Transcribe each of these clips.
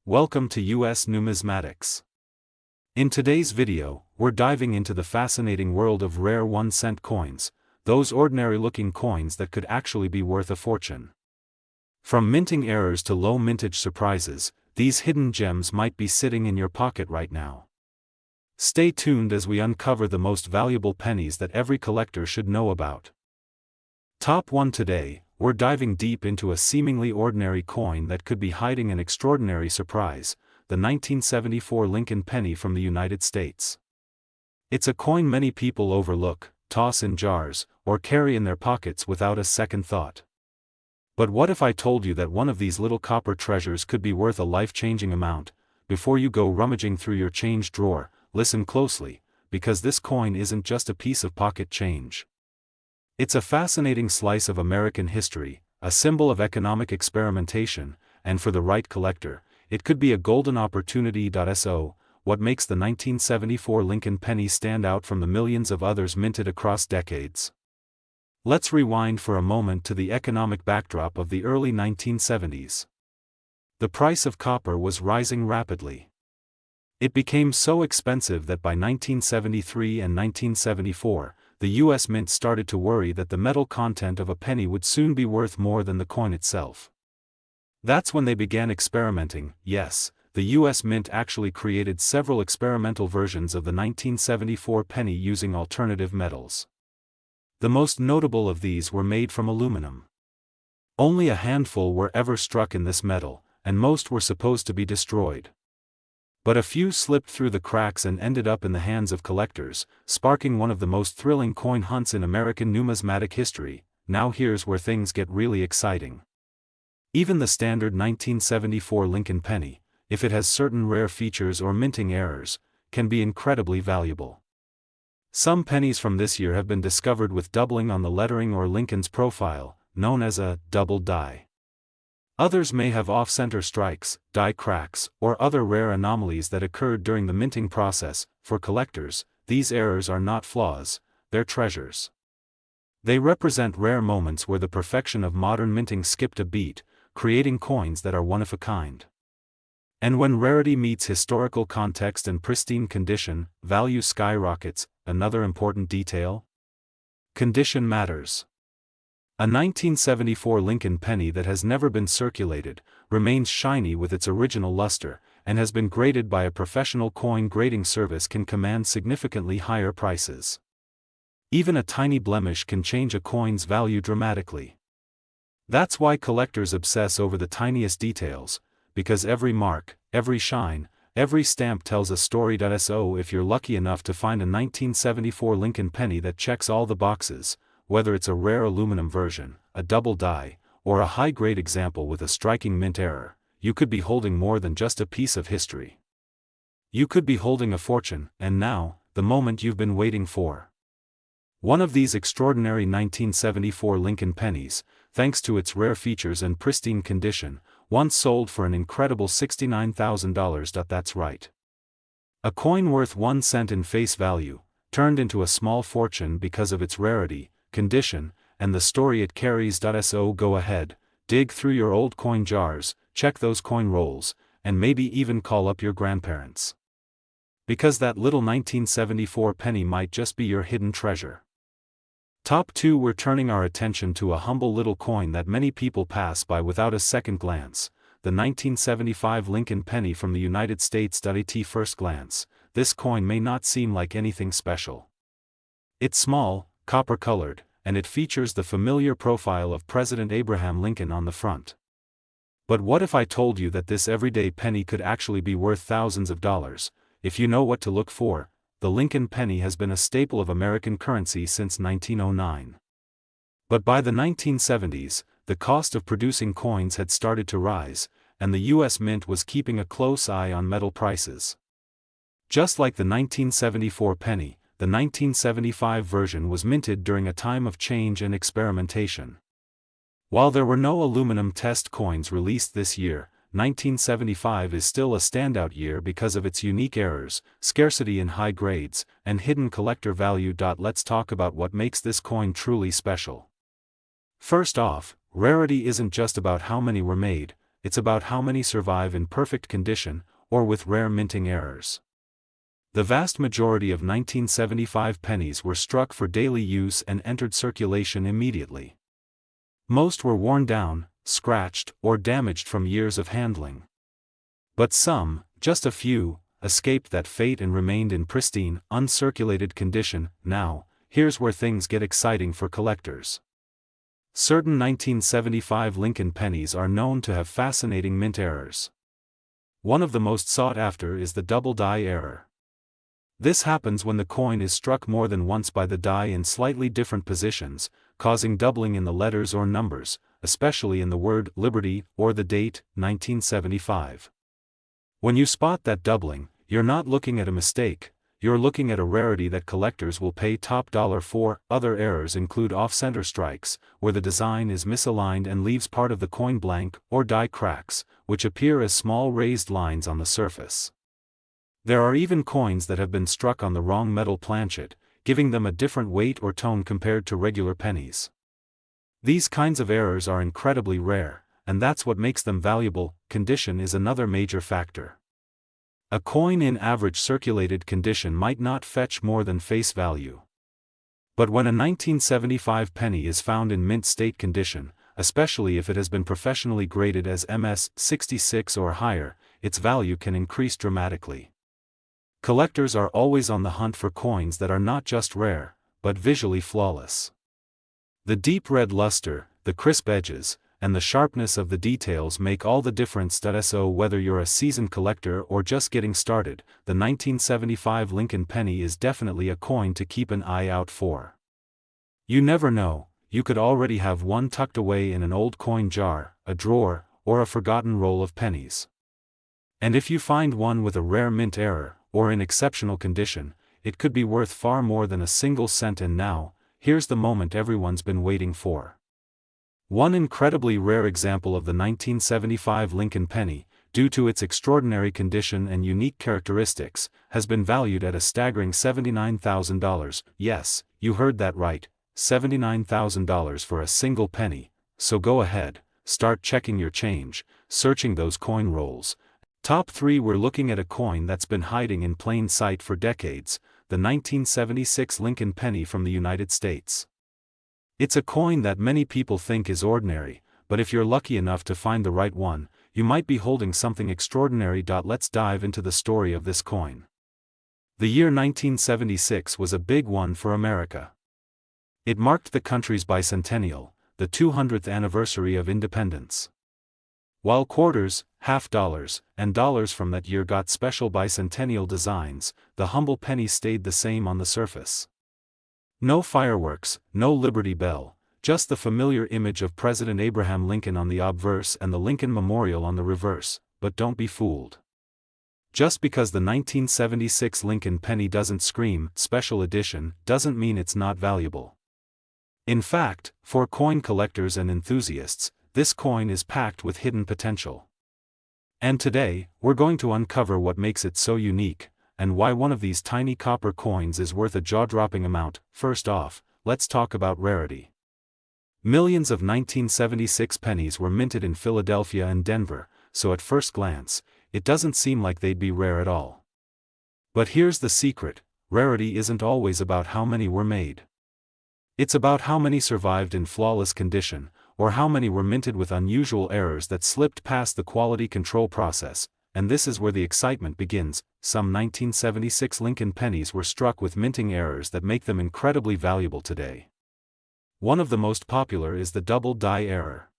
Welcome to US Numismatics. In today's video, we're diving into the fascinating world of rare 1-cent coins, those ordinary-looking coins that could actually be worth a fortune. From minting errors to low mintage surprises, these hidden gems might be sitting in your pocket right now. Stay tuned as we uncover the most valuable pennies that every collector should know about. Top 1 today. We're diving deep into a seemingly ordinary coin that could be hiding an extraordinary surprise, the 1974 Lincoln penny from the United States. It's a coin many people overlook, toss in jars, or carry in their pockets without a second thought. But what if I told you that one of these little copper treasures could be worth a life-changing amount? Before you go rummaging through your change drawer, listen closely, because this coin isn't just a piece of pocket change. It's a fascinating slice of American history, a symbol of economic experimentation, and for the right collector, it could be a golden opportunity. So, what makes the 1974 Lincoln penny stand out from the millions of others minted across decades? Let's rewind for a moment to the economic backdrop of the early 1970s. The price of copper was rising rapidly. It became so expensive that by 1973 and 1974, the U.S. Mint started to worry that the metal content of a penny would soon be worth more than the coin itself. That's when they began experimenting. Yes, the U.S. Mint actually created several experimental versions of the 1974 penny using alternative metals. The most notable of these were made from aluminum. Only a handful were ever struck in this metal, and most were supposed to be destroyed. But a few slipped through the cracks and ended up in the hands of collectors, sparking one of the most thrilling coin hunts in American numismatic history. Now here's where things get really exciting. Even the standard 1974 Lincoln penny, if it has certain rare features or minting errors, can be incredibly valuable. Some pennies from this year have been discovered with doubling on the lettering or Lincoln's profile, known as a double die. Others may have off-center strikes, die cracks, or other rare anomalies that occurred during the minting process. For collectors, these errors are not flaws, they're treasures. They represent rare moments where the perfection of modern minting skipped a beat, creating coins that are one of a kind. And when rarity meets historical context and pristine condition, value skyrockets. Another important detail? Condition matters. A 1974 Lincoln penny that has never been circulated, remains shiny with its original luster, and has been graded by a professional coin grading service can command significantly higher prices. Even a tiny blemish can change a coin's value dramatically. That's why collectors obsess over the tiniest details, because every mark, every shine, every stamp tells a story. So if you're lucky enough to find a 1974 Lincoln penny that checks all the boxes, whether it's a rare aluminum version, a double die, or a high-grade example with a striking mint error, you could be holding more than just a piece of history. You could be holding a fortune, and now, the moment you've been waiting for. One of these extraordinary 1974 Lincoln pennies, thanks to its rare features and pristine condition, once sold for an incredible $69,000. That's right. A coin worth 1 cent in face value, turned into a small fortune because of its rarity, condition, and the story it carries. So go ahead, dig through your old coin jars, check those coin rolls, and maybe even call up your grandparents. Because that little 1974 penny might just be your hidden treasure. Top 2. We're turning our attention to a humble little coin that many people pass by without a second glance, the 1975 Lincoln penny from the United States. At first glance, this coin may not seem like anything special. It's small, copper-colored, and it features the familiar profile of President Abraham Lincoln on the front. But what if I told you that this everyday penny could actually be worth thousands of dollars? If you know what to look for, the Lincoln penny has been a staple of American currency since 1909. But by the 1970s, the cost of producing coins had started to rise, and the U.S. Mint was keeping a close eye on metal prices. Just like the 1974 penny, the 1975 version was minted during a time of change and experimentation. While there were no aluminum test coins released this year, 1975 is still a standout year because of its unique errors, scarcity in high grades, and hidden collector value. Let's talk about what makes this coin truly special. First off, rarity isn't just about how many were made, it's about how many survive in perfect condition, or with rare minting errors. The vast majority of 1975 pennies were struck for daily use and entered circulation immediately. Most were worn down, scratched, or damaged from years of handling. But some, just a few, escaped that fate and remained in pristine, uncirculated condition. Now, here's where things get exciting for collectors. Certain 1975 Lincoln pennies are known to have fascinating mint errors. One of the most sought after is the double die error. This happens when the coin is struck more than once by the die in slightly different positions, causing doubling in the letters or numbers, especially in the word Liberty or the date, 1975. When you spot that doubling, you're not looking at a mistake, you're looking at a rarity that collectors will pay top dollar for. Other errors include off-center strikes, where the design is misaligned and leaves part of the coin blank, or die cracks, which appear as small raised lines on the surface. There are even coins that have been struck on the wrong metal planchet, giving them a different weight or tone compared to regular pennies. These kinds of errors are incredibly rare, and that's what makes them valuable. Condition is another major factor. A coin in average circulated condition might not fetch more than face value. But when a 1975 penny is found in mint state condition, especially if it has been professionally graded as MS 66 or higher, its value can increase dramatically. Collectors are always on the hunt for coins that are not just rare, but visually flawless. The deep red luster, the crisp edges, and the sharpness of the details make all the difference. So whether you're a seasoned collector or just getting started, the 1975 Lincoln penny is definitely a coin to keep an eye out for. You never know, you could already have one tucked away in an old coin jar, a drawer, or a forgotten roll of pennies. And if you find one with a rare mint error, or in exceptional condition, it could be worth far more than a single cent. And now, here's the moment everyone's been waiting for. One incredibly rare example of the 1975 Lincoln penny, due to its extraordinary condition and unique characteristics, has been valued at a staggering $79,000. Yes, you heard that right, $79,000 for a single penny. So go ahead, start checking your change, searching those coin rolls. Top 3, we're looking at a coin that's been hiding in plain sight for decades, the 1976 Lincoln penny from the United States. It's a coin that many people think is ordinary, but if you're lucky enough to find the right one, you might be holding something extraordinary. Let's dive into the story of this coin. The year 1976 was a big one for America. It marked the country's bicentennial, the 200th anniversary of independence. While quarters, half dollars, and dollars from that year got special bicentennial designs, the humble penny stayed the same on the surface. No fireworks, no Liberty Bell, just the familiar image of President Abraham Lincoln on the obverse and the Lincoln Memorial on the reverse. But don't be fooled. Just because the 1976 Lincoln penny doesn't scream "special edition" doesn't mean it's not valuable. In fact, for coin collectors and enthusiasts, this coin is packed with hidden potential. And today, we're going to uncover what makes it so unique, and why one of these tiny copper coins is worth a jaw-dropping amount. First off, let's talk about rarity. Millions of 1976 pennies were minted in Philadelphia and Denver, so at first glance, it doesn't seem like they'd be rare at all. But here's the secret: rarity isn't always about how many were made. It's about how many survived in flawless condition, or how many were minted with unusual errors that slipped past the quality control process. And this is where the excitement begins. Some 1976 Lincoln pennies were struck with minting errors that make them incredibly valuable today. One of the most popular is the double die error.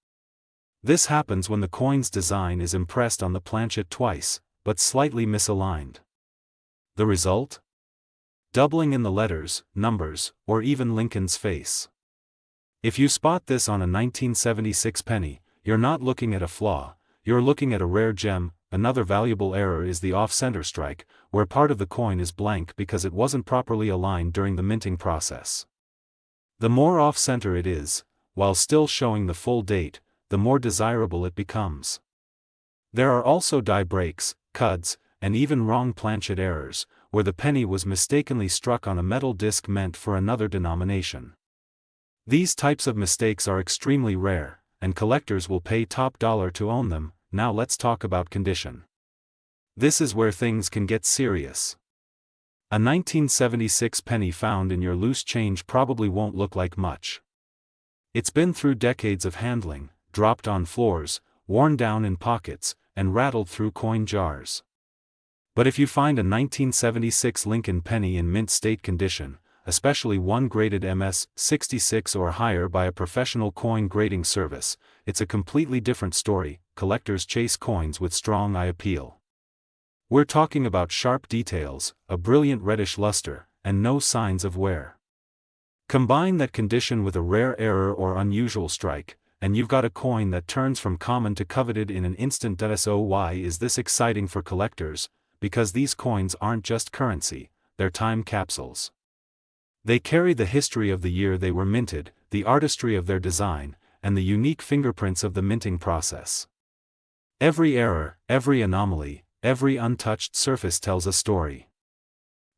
This happens when the coin's design is impressed on the planchet twice, but slightly misaligned. The result? Doubling in the letters, numbers, or even Lincoln's face. If you spot this on a 1976 penny, you're not looking at a flaw, you're looking at a rare gem. Another valuable error is the off-center strike, where part of the coin is blank because it wasn't properly aligned during the minting process. The more off-center it is, while still showing the full date, the more desirable it becomes. There are also die breaks, cuds, and even wrong planchet errors, where the penny was mistakenly struck on a metal disc meant for another denomination. These types of mistakes are extremely rare, and collectors will pay top dollar to own them. now let's talk about condition. This is where things can get serious. A 1976 penny found in your loose change probably won't look like much. It's been through decades of handling, dropped on floors, worn down in pockets, and rattled through coin jars. But if you find a 1976 Lincoln penny in mint state condition, especially one graded MS-66 or higher by a professional coin grading service, it's a completely different story. Collectors chase coins with strong eye appeal. We're talking about sharp details, a brilliant reddish luster, and no signs of wear. Combine that condition with a rare error or unusual strike, and you've got a coin that turns from common to coveted in an instant. So why is this exciting for collectors? Because these coins aren't just currency, they're time capsules. They carry the history of the year they were minted, the artistry of their design, and the unique fingerprints of the minting process. Every error, every anomaly, every untouched surface tells a story.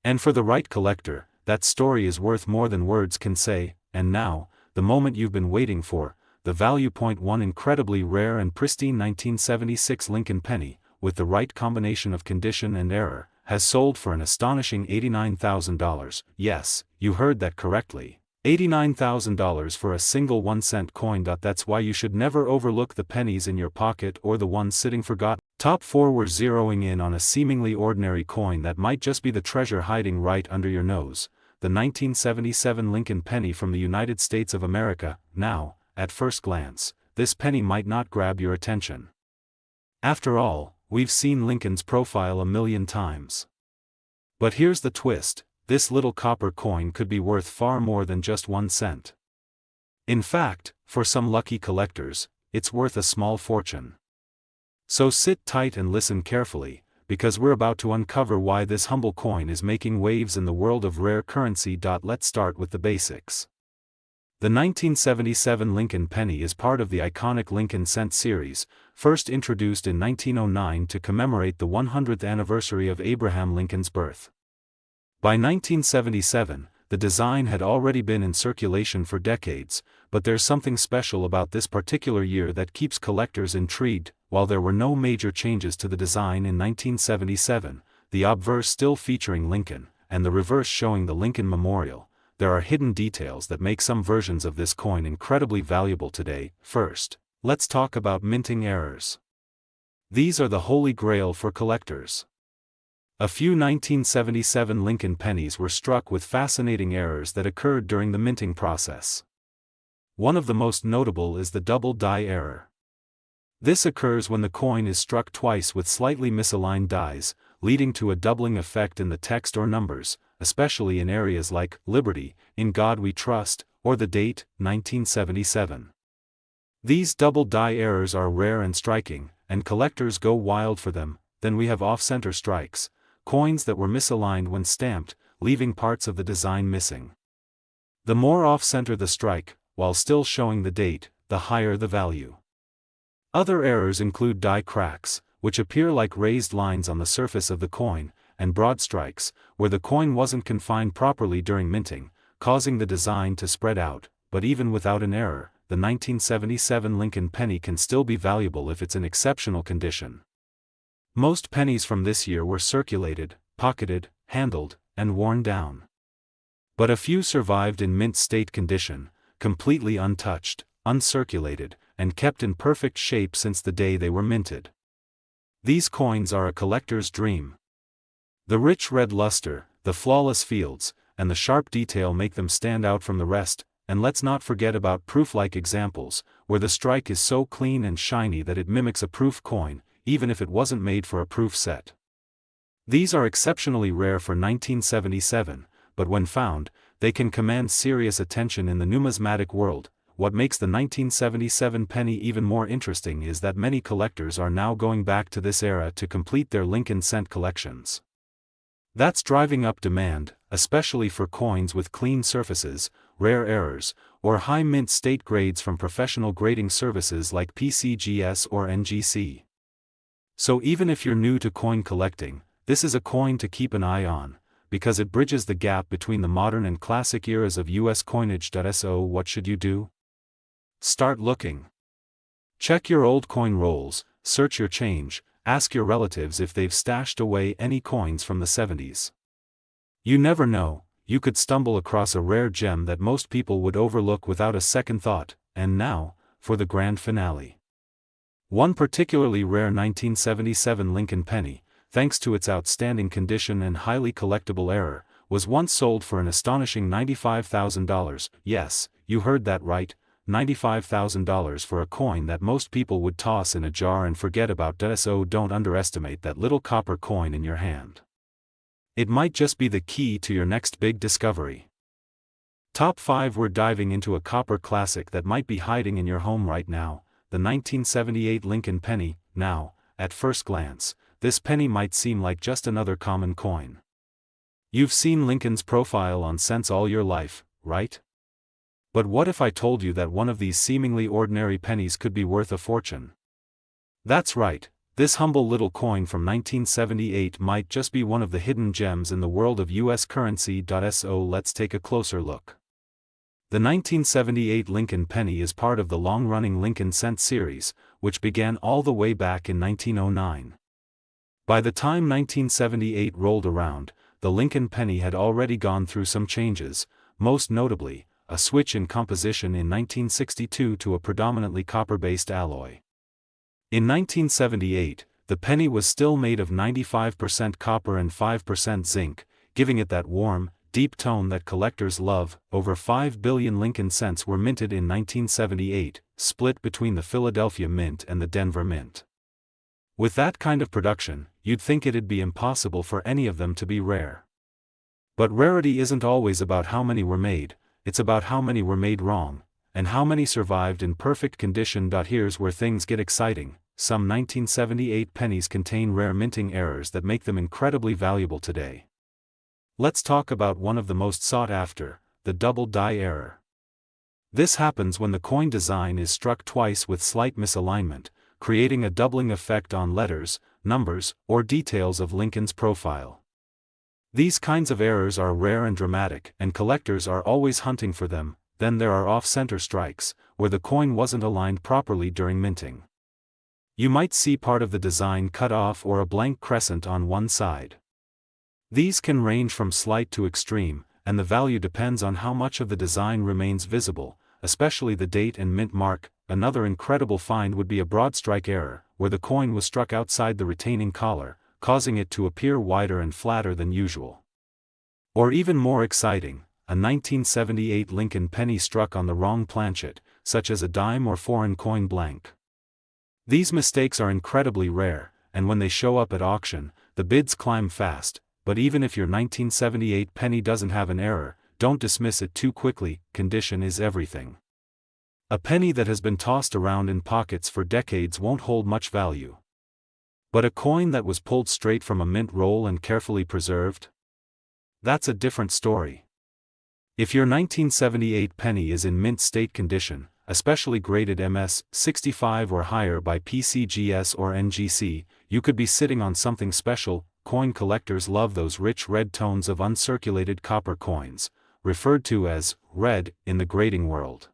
And for the right collector, that story is worth more than words can say. And now, the moment you've been waiting for, the value point. One incredibly rare and pristine 1976 Lincoln penny, with the right combination of condition and error, has sold for an astonishing $89,000. Yes, you heard that correctly. $89,000 for a single 1-cent coin. That's why you should never overlook the pennies in your pocket or the ones sitting forgotten. Top 4, we're zeroing in on a seemingly ordinary coin that might just be the treasure hiding right under your nose. The 1977 Lincoln penny from the United States of America. Now, at first glance, this penny might not grab your attention. After all, we've seen Lincoln's profile a million times. But here's the twist, this little copper coin could be worth far more than just 1 cent. In fact, for some lucky collectors, it's worth a small fortune. So sit tight and listen carefully, because we're about to uncover why this humble coin is making waves in the world of rare currency. Let's start with the basics. The 1977 Lincoln penny is part of the iconic Lincoln cent series, first introduced in 1909 to commemorate the 100th anniversary of Abraham Lincoln's birth. By 1977, the design had already been in circulation for decades, but there's something special about this particular year that keeps collectors intrigued. While there were no major changes to the design in 1977, the obverse still featuring Lincoln, and the reverse showing the Lincoln Memorial, there are hidden details that make some versions of this coin incredibly valuable today. First, let's talk about minting errors. These are the holy grail for collectors. A few 1977 Lincoln pennies were struck with fascinating errors that occurred during the minting process. One of the most notable is the double die error. This occurs when the coin is struck twice with slightly misaligned dies, leading to a doubling effect in the text or numbers, especially in areas like Liberty, In God We Trust, or the date, 1977. These double die errors are rare and striking, and collectors go wild for them. Then we have off-center strikes, coins that were misaligned when stamped, leaving parts of the design missing. The more off-center the strike, while still showing the date, the higher the value. Other errors include die cracks, which appear like raised lines on the surface of the coin, and broad strikes, where the coin wasn't confined properly during minting, causing the design to spread out. But even without an error, the 1977 Lincoln penny can still be valuable if it's in exceptional condition. Most pennies from this year were circulated, pocketed, handled, and worn down. But a few survived in mint state condition, completely untouched, uncirculated, and kept in perfect shape since the day they were minted. These coins are a collector's dream. The rich red luster, the flawless fields, and the sharp detail make them stand out from the rest. And let's not forget about proof-like examples, where the strike is so clean and shiny that it mimics a proof coin, even if it wasn't made for a proof set. These are exceptionally rare for 1977, but when found, they can command serious attention in the numismatic world. What makes the 1977 penny even more interesting is that many collectors are now going back to this era to complete their Lincoln cent collections. That's driving up demand, especially for coins with clean surfaces, rare errors, or high mint state grades from professional grading services like PCGS or NGC. So even if you're new to coin collecting, this is a coin to keep an eye on, because it bridges the gap between the modern and classic eras of US coinage. So what should you do? Start looking. Check your old coin rolls, search your change, ask your relatives if they've stashed away any coins from the 70s. You never know, you could stumble across a rare gem that most people would overlook without a second thought. And now, for the grand finale. One particularly rare 1977 Lincoln penny, thanks to its outstanding condition and highly collectible era, was once sold for an astonishing $95,000. Yes, you heard that right, $95,000 for a coin that most people would toss in a jar and forget about. So don't underestimate that little copper coin in your hand. It might just be the key to your next big discovery. Top 5. We're diving into a copper classic that might be hiding in your home right now, the 1978 Lincoln penny. Now, at first glance, this penny might seem like just another common coin. You've seen Lincoln's profile on cents all your life, right? But what if I told you that one of these seemingly ordinary pennies could be worth a fortune? That's right, this humble little coin from 1978 might just be one of the hidden gems in the world of US currency. So let's take a closer look. The 1978 Lincoln penny is part of the long-running Lincoln cent series, which began all the way back in 1909. By the time 1978 rolled around, the Lincoln penny had already gone through some changes, most notably, a switch in composition in 1962 to a predominantly copper-based alloy. In 1978, the penny was still made of 95% copper and 5% zinc, giving it that warm, deep tone that collectors love. Over 5 billion Lincoln cents were minted in 1978, split between the Philadelphia Mint and the Denver Mint. With that kind of production, you'd think it'd be impossible for any of them to be rare. But rarity isn't always about how many were made, it's about how many were made wrong, and how many survived in perfect condition. Here's where things get exciting. Some 1978 pennies contain rare minting errors that make them incredibly valuable today. Let's talk about one of the most sought after, the double die error. This happens when the coin design is struck twice with slight misalignment, creating a doubling effect on letters, numbers, or details of Lincoln's profile. These kinds of errors are rare and dramatic, and collectors are always hunting for them. Then there are off-center strikes, where the coin wasn't aligned properly during minting. You might see part of the design cut off or a blank crescent on one side. These can range from slight to extreme, and the value depends on how much of the design remains visible, especially the date and mint mark. Another incredible find would be a broad strike error, where the coin was struck outside the retaining collar, causing it to appear wider and flatter than usual. Or even more exciting, a 1978 Lincoln penny struck on the wrong planchet, such as a dime or foreign coin blank. These mistakes are incredibly rare, and when they show up at auction, the bids climb fast. But even if your 1978 penny doesn't have an error, don't dismiss it too quickly. Condition is everything. A penny that has been tossed around in pockets for decades won't hold much value. But a coin that was pulled straight from a mint roll and carefully preserved? That's a different story. If your 1978 penny is in mint state condition, especially graded MS 65 or higher by PCGS or NGC, you could be sitting on something special. Coin collectors love those rich red tones of uncirculated copper coins, referred to as red in the grading world.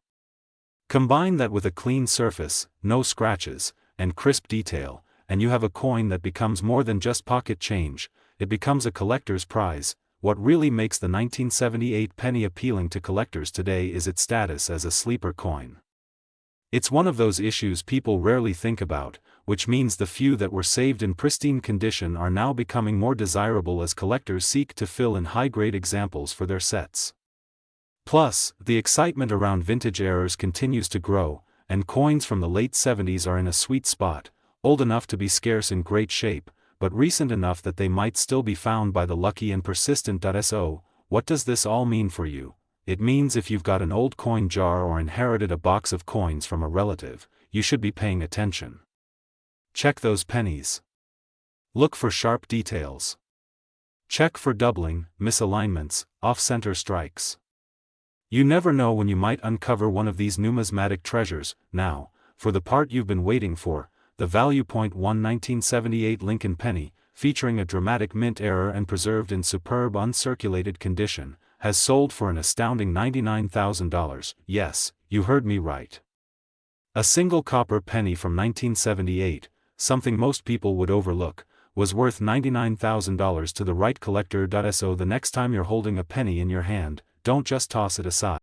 Combine that with a clean surface, no scratches, and crisp detail, and you have a coin that becomes more than just pocket change. It becomes a collector's prize. What really makes the 1978 penny appealing to collectors today is its status as a sleeper coin. It's one of those issues people rarely think about, which means the few that were saved in pristine condition are now becoming more desirable as collectors seek to fill in high-grade examples for their sets. Plus, the excitement around vintage errors continues to grow, and coins from the late 70s are in a sweet spot, old enough to be scarce in great shape, but recent enough that they might still be found by the lucky and persistent. So, what does this all mean for you? It means if you've got an old coin jar or inherited a box of coins from a relative, you should be paying attention. Check those pennies. Look for sharp details. Check for doubling, misalignments, off-center strikes. You never know when you might uncover one of these numismatic treasures. Now, for the part you've been waiting for, the Value Point 1978 Lincoln penny, featuring a dramatic mint error and preserved in superb uncirculated condition, has sold for an astounding $99,000. Yes, you heard me right. A single copper penny from 1978, something most people would overlook, was worth $99,000 to the right collector. So the next time you're holding a penny in your hand, don't just toss it aside.